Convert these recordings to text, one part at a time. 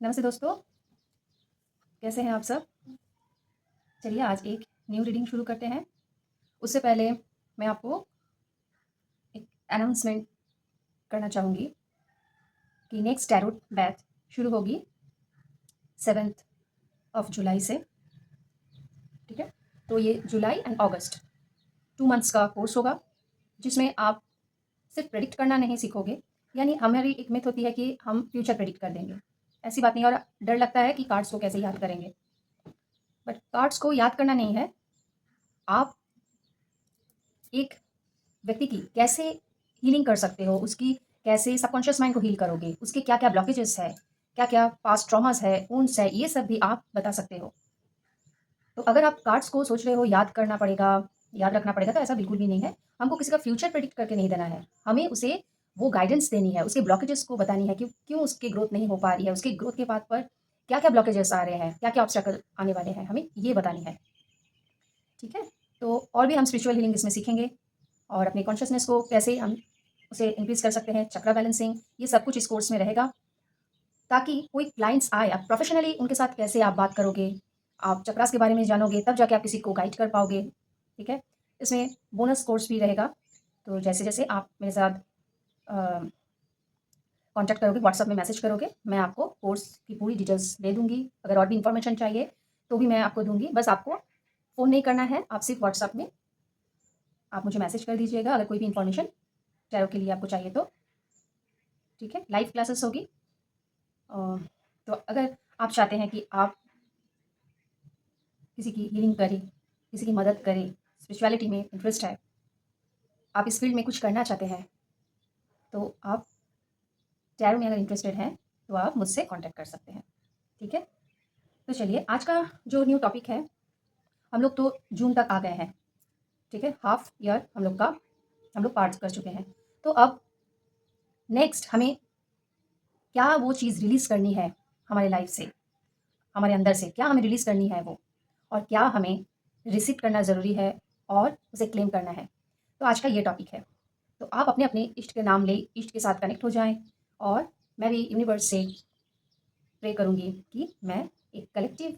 नमस्ते दोस्तों, कैसे हैं आप सब? चलिए आज एक न्यू रीडिंग शुरू करते हैं। उससे पहले मैं आपको एक अनाउंसमेंट करना चाहूँगी कि नेक्स्ट टैरोट बैच शुरू होगी 7th ऑफ जुलाई से, ठीक है? तो ये जुलाई एंड अगस्त 2 मंथ्स का कोर्स होगा, जिसमें आप सिर्फ प्रेडिक्ट करना नहीं सीखोगे। यानी हमारी एक मिथ होती है कि हम फ्यूचर प्रेडिक्ट कर देंगे, ऐसी बात नहीं। और डर लगता है कि कार्ड्स को कैसे याद करेंगे, बट कार्ड्स को याद करना नहीं है। आप एक व्यक्ति की कैसे हीलिंग कर सकते हो, उसकी कैसे सबकॉन्शियस माइंड को हील करोगे, उसके क्या-क्या ब्लॉकेजेस है, क्या-क्या पास्ट ट्रॉमास है, वुंड्स है, ये सब भी आप बता सकते हो। तो अगर आप कार्ड्स को सोच रहे हो याद करना पड़ेगा, याद रखना पड़ेगा, तो ऐसा बिल्कुल भी नहीं है। हमको किसी का फ्यूचर प्रेडिक्ट करके नहीं देना है। हमें उसे वो गाइडेंस देनी है, उसके ब्लॉकेजेस को बतानी है कि क्यों उसकी ग्रोथ नहीं हो पा रही है, उसकी ग्रोथ के पाथ पर क्या-क्या ब्लॉकेजेस आ रहे हैं, क्या-क्या ऑब्स्टेकल आने वाले हैं, हमें ये बतानी है। ठीक है? तो और भी हम स्पिरिचुअल हीलिंग इसमें सीखेंगे और अपनी कॉन्शियसनेस को कैसे हम उसे इंक्रीज़ कर सकते हैं, चक्रा बैलेंसिंग, ये सब कुछ इस कोर्स में रहेगा। ताकि कोई क्लाइंट्स आए, आप प्रोफ़ेशनली उनके साथ कैसे आप बात करोगे, आप चक्रास के बारे में जानोगे, तब जाके आप किसी को गाइड कर पाओगे, ठीक है? इसमें बोनस कोर्स भी रहेगा। तो जैसे-जैसे आप मेरे साथ अ, कॉन्टैक्ट करोगे, व्हाट्सएप में मैसेज करोगे, मैं आपको कोर्स की पूरी डिटेल्स दे दूँगी। अगर और भी इन्फॉर्मेशन चाहिए, तो भी मैं आपको दूँगी। बस आपको फ़ोन नहीं करना है, आप सिर्फ़ व्हाट्सएप में आप मुझे मैसेज कर दीजिएगा अगर कोई भी इन्फॉर्मेशन टैरो के लिए आपको चाहिए तो, ठीक है? लाइव क्लासेस होगी। अ, तो अगर आप चाहते हैं कि आप किसी की हीलिंग करें, किसी की मदद करें, स्पिरिचुअलिटी में इंटरेस्ट है, आप इस फील्ड में कुछ करना चाहते हैं, तो आप टैरो में अगर इंटरेस्टेड हैं, तो आप मुझसे कॉन्टैक्ट कर सकते हैं, ठीक है? तो चलिए आज का जो न्यू टॉपिक है, हम लोग तो जून तक आ गए हैं, ठीक है? हाफ ईयर हम लोग पार कर चुके हैं। तो अब नेक्स्ट हमें क्या वो चीज़ रिलीज़ करनी है हमारी लाइफ से, हमारे अंदर से क्या हमें रिलीज़ करनी है वो, और क्या हमें रिसीव करना ज़रूरी है और उसे क्लेम करना है। तो आज का ये टॉपिक है। तो आप अपने-अपने इष्ट के नाम लें, इष्ट के साथ कनेक्ट हो जाएँ और मैं भी यूनिवर्स से प्रे करूँगी कि मैं एक कलेक्टिव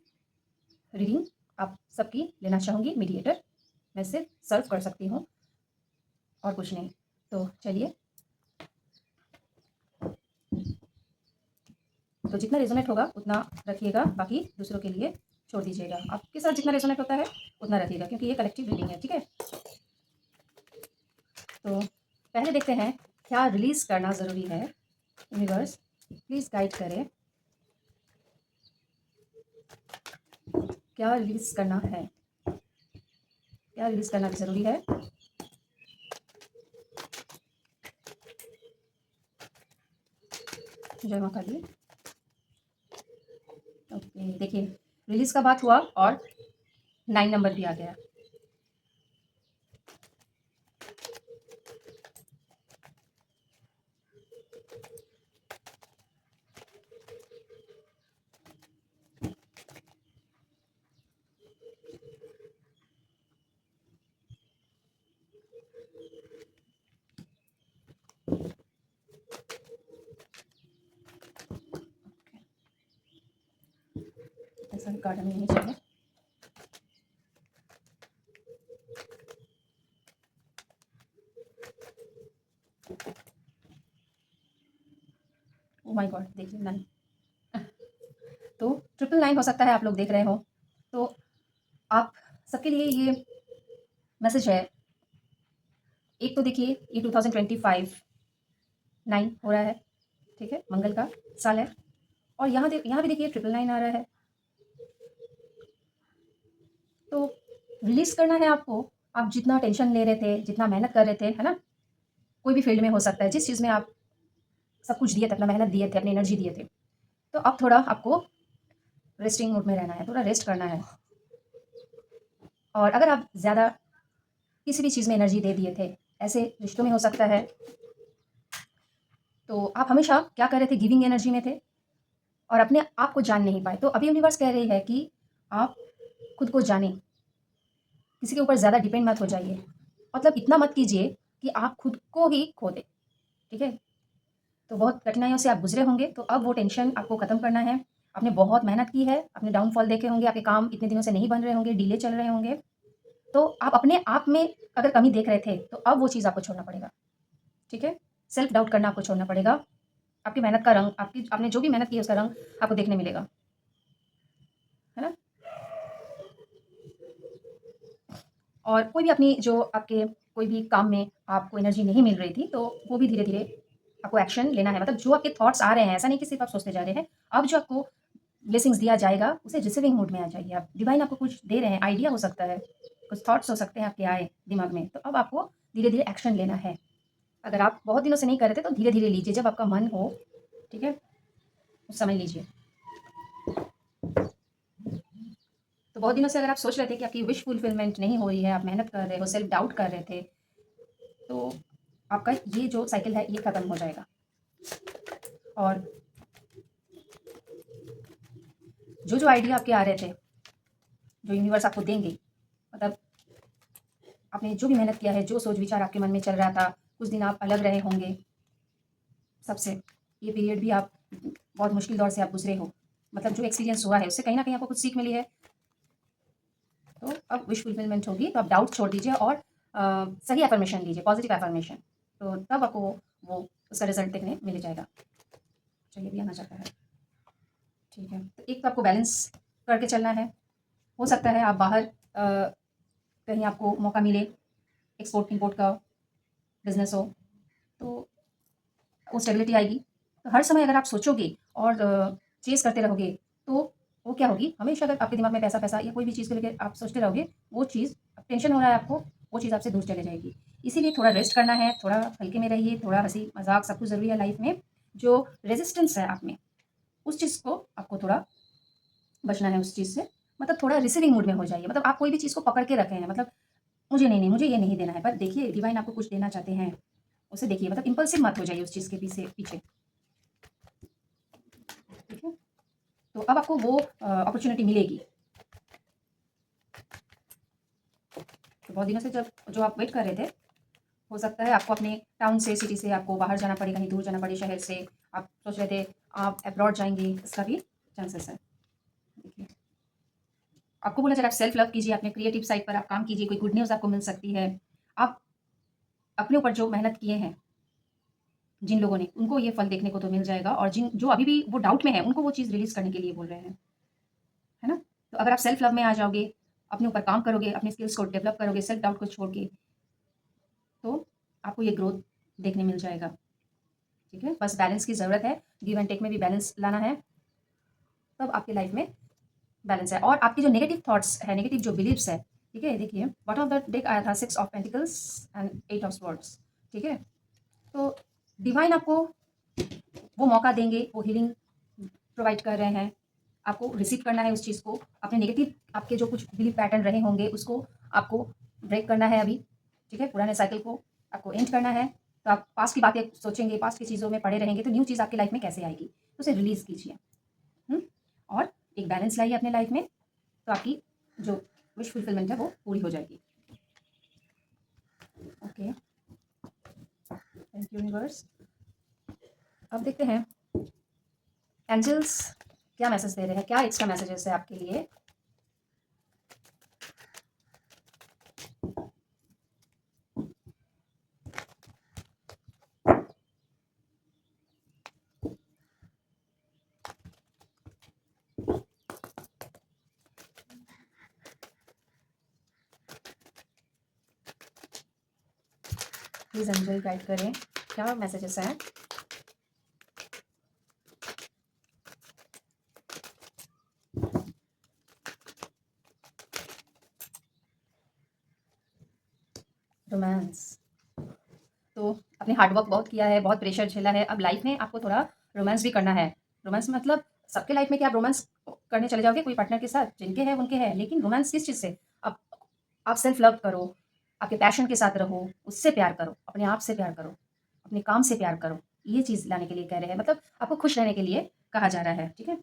रीडिंग आप सबकी लेना चाहूँगी, मीडिएटर। मैं सिर्फ सर्व कर सकती हूँ और कुछ नहीं। तो चलिए, तो जितना रेज़ोनेट होगा उतना रखिएगा, बाकी दूसरों के लिए छोड़ दीजिएगा। आपके साथ जितना रेज़ोनेट होता है उतना रखिएगा, क्योंकि ये कलेक्टिव रीडिंग है, ठीक है? तो पहले देखते हैं क्या रिलीज़ करना ज़रूरी है। यूनिवर्स प्लीज़ गाइड करें, क्या रिलीज़ करना है, क्या रिलीज़ करना ज़रूरी है। जय माँ काली। ओके, देखिए रिलीज़ का बात हुआ और 9 नंबर भी आ गया। ऐसा गार्डन में नहीं चाहिए। ओह माय गॉड, देखिए 9। तो 999 हो सकता है आप लोग देख रहे हो। तो आप सबके लिए ये मैसेज है। एक तो देखिए ये 2025 9 हो रहा है, ठीक है? मंगल का साल है। और यहाँ भी देखिए 999 आ रहा है। तो रिलीज़ करना है आपको। आप जितना टेंशन ले रहे थे, जितना मेहनत कर रहे थे, है ना? कोई भी फील्ड में हो सकता है, जिस चीज़ में आप सब कुछ दिए थे, अपना मेहनत दिए थे, अपनी एनर्जी दिए थे, तो अब थोड़ा आपको रेस्टिंग मोड में रहना है, थोड़ा रेस्ट करना है। और अगर आप ज़्यादा किसी भी चीज़ में एनर्जी दे दिए थे, ऐसे रिश्तों में हो सकता है, तो आप हमेशा क्या कर रहे थे, गिविंग एनर्जी में थे और अपने आप को जान नहीं पाए। तो अभी यूनिवर्स कह रही है कि आप खुद को जानें, किसी के ऊपर ज़्यादा डिपेंड मत हो जाइए। मतलब इतना मत कीजिए कि आप खुद को ही खो दें, ठीक है? तो बहुत कठिनाइयों से आप गुज़रे होंगे, तो अब वो टेंशन आपको ख़त्म करना है। आपने बहुत मेहनत की है, आपने डाउनफॉल देखे होंगे, आपके काम इतने दिनों से नहीं बन रहे होंगे, डिले चल रहे होंगे, तो आप अपने आप में अगर कमी देख रहे थे, तो अब वो चीज़ आपको छोड़ना पड़ेगा, ठीक है? सेल्फ डाउट करना आपको छोड़ना पड़ेगा। आपकी मेहनत का रंग, आपने जो भी मेहनत की है, उसका रंग आपको देखने मिलेगा, है ना? और कोई भी अपनी जो आपके कोई भी काम में आपको एनर्जी नहीं मिल रही थी, तो वो भी धीरे-धीरे आपको एक्शन लेना है। मतलब जो आपके थॉट्स आ रहे हैं, ऐसा नहीं कि सिर्फ़ आप सोचते जा रहे हैं। अब जो आपको ब्लेसिंग्स दिया जाएगा, उसे रिसीविंग मूड में आ जाइए आप। डिवाइन आपको कुछ दे रहे हैं, आइडिया हो सकता है, कुछ थॉट्स हो सकते हैं आपके आए दिमाग में, तो अब आपको धीरे-धीरे एक्शन लेना है। अगर आप बहुत दिनों से नहीं कर रहे थे, तो धीरे-धीरे लीजिए, जब आपका मन हो, ठीक है? उस समय लीजिए। तो बहुत दिनों से अगर आप सोच रहे थे कि आपकी विश फुलफिलमेंट नहीं हो रही है, आप मेहनत कर रहे हो, सेल्फ डाउट कर रहे थे, तो आपका ये जो साइकिल है, ये खत्म हो जाएगा। और जो आइडिया आपके आ रहे थे, जो यूनिवर्स आपको देंगे, मतलब आपने जो भी मेहनत किया है, जो सोच विचार आपके मन में चल रहा था, कुछ दिन आप अलग रहे होंगे सबसे। ये पीरियड भी आप बहुत मुश्किल दौर से आप गुजरे हो, मतलब जो एक्सपीरियंस हुआ है, उससे कहीं न कहीं आपको कुछ सीख मिली है। तो अब विश फुलफिलमेंट होगी, तो आप डाउट छोड़ दीजिए और सही अफ़र्मेशन लीजिए, पॉज़िटिव अफ़र्मेशन। तो तब आपको वो उसका रिज़ल्ट देखने मिल जाएगा। चलिए, भी आना चाहता है। ठीक है, तो एक तो आपको बैलेंस करके चलना है। हो सकता है आप बाहर कहीं आपको मौका मिले, एक्सपोर्ट-इम्पोर्ट का बिज़नेस हो, तो वो स्टेबिलिटी आएगी। तो हर समय अगर आप सोचोगे और चेज़ करते रहोगे, तो वो क्या होगी, हमेशा अगर आपके दिमाग में पैसा-पैसा या कोई भी चीज़ को लेके आप सोचते रहोगे, वो चीज़ टेंशन हो रहा है आपको, वो चीज़ आपसे दूर चले जाएगी। इसीलिए थोड़ा रेस्ट करना है, थोड़ा हल्के में रहिए, थोड़ा हँसी-मज़ाक सब कुछ ज़रूरी है लाइफ़ में। जो रेज़िस्टेंस है आप में, उस चीज़ को आपको थोड़ा बचना है उस चीज़ से। मतलब थोड़ा रिसीविंग मूड में हो जाइए। मतलब आप कोई भी चीज़ को पकड़ के रखे हैं, मतलब मुझे नहीं, नहीं, मुझे ये नहीं देना है। पर देखिए, डिवाइन आपको कुछ देना चाहते हैं, उसे देखिए। मतलब इम्पल्सिव मत हो जाइए उस चीज़ के पीछे, ठीक है? तो अब आपको वो अपॉर्च्युनिटी मिलेगी। तो बहुत दिनों से जब जो आप वेट कर रहे थे, हो सकता है आपको अपने टाउन से, सिटी से आपको बाहर जाना पड़े, कहीं दूर जाना पड़े शहर से। आप सोच रहे थे आप अब्रॉड जाएँगे, इसका भी चांसेस है। देखिए, आपको बोला जा रहा है आप सेल्फ लव कीजिए, अपने क्रिएटिव साइड पर आप काम कीजिए, कोई गुड न्यूज़ आपको मिल सकती है। आप अपने ऊपर जो मेहनत किए हैं, जिन लोगों ने, उनको ये फल देखने को तो मिल जाएगा और जिन जो अभी भी वो डाउट में हैं, उनको वो चीज़ रिलीज़ करने के लिए बोल रहे हैं। है ना? तो अगर आप सेल्फ लव में आ जाओगे, अपने ऊपर काम करोगे, अपने स्किल्स को डेवलप करोगे, सेल्फ डाउट को छोड़ के, तो आपको ये ग्रोथ देखने मिल जाएगा, ठीक है? बस बैलेंस की ज़रूरत है, गिव एंड टेक में भी बैलेंस लाना है, तब आपकी लाइफ में बैलेंस है। और आपके जो नेगेटिव थॉट्स है, नेगेटिव जो बिलीव्स है, ठीक है? देखिए, बॉटम ऑफ द डेक आया था 6 of pentacles and 8 of swords, ठीक है? तो डिवाइन आपको वो मौका देंगे, वो हीलिंग प्रोवाइड कर रहे हैं। आपको रिसीव करना है उस चीज़ को। अपने नेगेटिव आपके जो कुछ बिलीव पैटर्न रहे होंगे, उसको आपको ब्रेक करना है अभी, ठीक है? पुराने साइकिल को आपको एंड करना है। तो आप पास्ट की बातें सोचेंगे, पास्ट की चीज़ों में पड़े रहेंगे, तो न्यू चीज़ आपकी लाइफ में कैसे आएगी? तो उसे रिलीज़ कीजिए, हुँ? और एक बैलेंस लाइए अपने लाइफ में, तो आपकी जो विश फुलफिलमेंट है, वो पूरी हो जाएगी। Okay, thank you universe. अब देखते हैं एंजल्स क्या मैसेज दे रहे हैं, क्या एक्स्ट्रा मैसेजेस है आपके लिए? प्लीज़ एंजल गाइड करें, क्या मैसेजेस हैं? रोमांस। तो आपने हार्ड वर्क बहुत किया है, बहुत प्रेशर झेला है, अब लाइफ में आपको थोड़ा रोमांस भी करना है। रोमांस मतलब सबके लाइफ में क्या आप रोमांस करने चले जाओगे कोई पार्टनर के साथ? जिनके हैं उनके हैं, लेकिन रोमांस किस चीज़ से? आप आप सेल्फ लव करो, आपके पैशन के साथ रहो, उससे प्यार करो, अपने आप से प्यार करो, अपने काम से प्यार करो। ये चीज़ लाने के लिए कह रहे हैं, मतलब आपको खुश रहने के लिए कहा जा रहा है, ठीक है?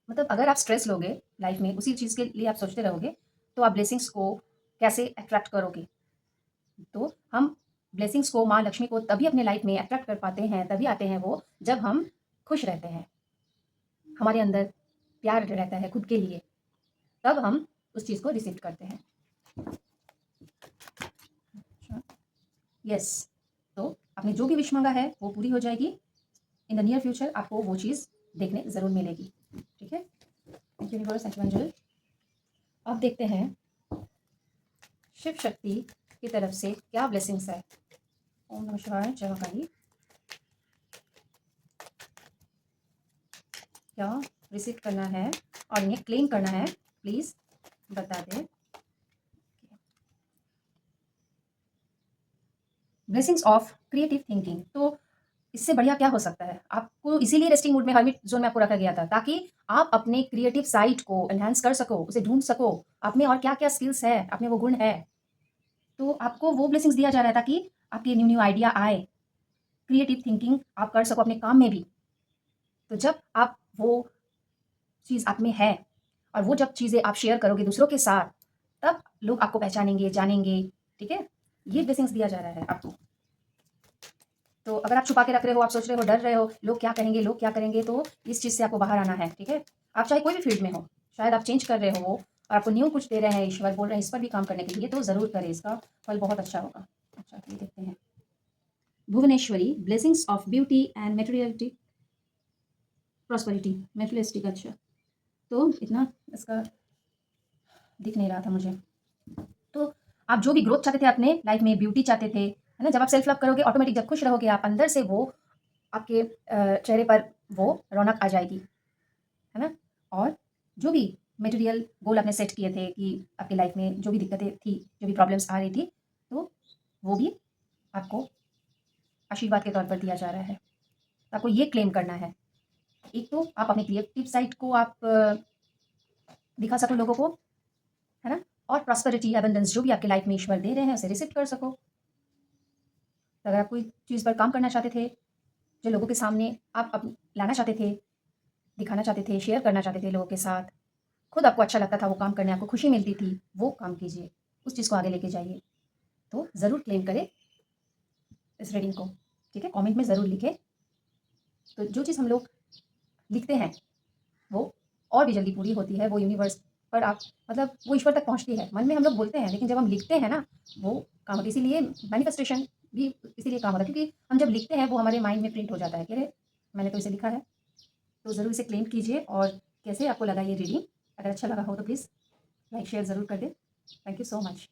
मतलब अगर आप स्ट्रेस लोगे लाइफ में, उसी चीज़ के लिए आप सोचते रहोगे, तो आप ब्लेसिंग्स को कैसे अट्रैक्ट करोगे? तो हम ब्लेसिंग्स को, माँ लक्ष्मी को तभी अपने लाइफ में अट्रैक्ट कर पाते हैं, तभी आते हैं वो, जब हम खुश रहते हैं, हमारे अंदर प्यार रहता है खुद के लिए, तब हम उस चीज़ को रिसीव करते हैं। यस, तो आपने जो भी विश मांगा है वो पूरी हो जाएगी। इन द नियर फ्यूचर आपको वो चीज़ देखने ज़रूर मिलेगी। ठीक है, thank you universe, thank you angel. अब देखते हैं शिव शक्ति की तरफ से क्या ब्लेसिंग्स है। ओम नमः शिवाय, जय मां काली। क्या रिसीव करना है और इन्हें क्लेम करना है, प्लीज़ बता दें। ब्लेसिंग्स ऑफ क्रिएटिव थिंकिंग, तो इससे बढ़िया क्या हो सकता है? आपको इसीलिए रेस्टिंग मूड में हर्मिट ज़ोन में आपको रखा गया था, ताकि आप अपने क्रिएटिव साइड को एनहांस कर सको, उसे ढूँढ सको। आप में और क्या-क्या स्किल्स है, आप में वो गुण है। तो आपको वो ब्लेसिंग्स दिया जा रहा है ताकि आपके न्यू-न्यू आइडिया आए, क्रिएटिव थिंकिंग आप कर सको अपने काम में भी। तो जब आप वो चीज़ आप में है और वो जब चीज़ें आप शेयर करोगे दूसरों के साथ, तब लोग आपको पहचानेंगे, जानेंगे, ठीक है? ये ब्लेसिंग्स दिया जा रहा है आपको। तो अगर आप छुपा के रख रहे हो, आप सोच रहे हो, डर रहे हो, लोग क्या कहेंगे, लोग क्या करेंगे, तो इस चीज़ से आपको बाहर आना है, ठीक है? आप चाहे कोई भी फील्ड में हो, शायद आप चेंज कर रहे हो और आपको न्यू कुछ दे रहे हैं ईश्वर, बोल रहे हैं इस पर भी काम करने के लिए, तो ज़रूर करें, इसका फल बहुत अच्छा होगा। अच्छा, ये देखते हैं। Bhuvaneshwari, blessings of beauty and materiality prosperity, materialistic, अच्छा। तो इतना इसका दिख नहीं रहा था मुझे। तो आप जो भी ग्रोथ चाहते थे अपने लाइफ में, ब्यूटी चाहते थे, है ना? जब आप सेल्फ लव करोगे, ऑटोमेटिक जब खुश रहोगे आप, अंदर से वो आपके चेहरे पर वो रौनक आ जाएगी, है ना? और जो भी मटेरियल गोल आपने सेट किए थे कि आपकी लाइफ में जो भी दिक्कतें थी, जो भी प्रॉब्लम्स आ रही थी, तो वो भी आपको आशीर्वाद के तौर पर दिया जा रहा है। तो आपको ये क्लेम करना है। एक तो आप अपनी क्रिएटिव साइड को आप दिखा सको लोगों को, है ना? और प्रॉस्पेरिटी, एबंडेंस जो भी आपके लाइफ में ईश्वर दे रहे हैं, उसे रिसीव कर सको। तो अगर आप कोई चीज़ पर काम करना चाहते थे, जो लोगों के सामने आप लाना चाहते थे, दिखाना चाहते थे, शेयर करना चाहते थे लोगों के साथ, खुद आपको अच्छा लगता था वो काम करने, आपको खुशी मिलती थी, वो काम कीजिए, उस चीज़ को आगे लेके जाइए। तो ज़रूर क्लेम करें इस रीडिंग को, ठीक है? कमेंट में ज़रूर लिखें। तो जो चीज़ हम लोग लिखते हैं, वो और भी जल्दी पूरी होती है, वो यूनिवर्स पर आप मतलब वो ईश्वर तक पहुँचती है। मन में हम लोग बोलते हैं, लेकिन जब हम लिखते हैं ना, वो काम होती है। इसीलिए मैनिफेस्टेशन भी इसीलिए काम होता है, क्योंकि हम जब लिखते हैं, वो हमारे माइंड में प्रिंट हो जाता है कि अरे! मैंने तो इसे लिखा है। तो ज़रूर इसे क्लेम कीजिए। और कैसे आपको लगा ये रीडिंग? अगर अच्छा लगा हो तो प्लीज़ लाइक शेयर ज़रूर कर दें। Thank you so much.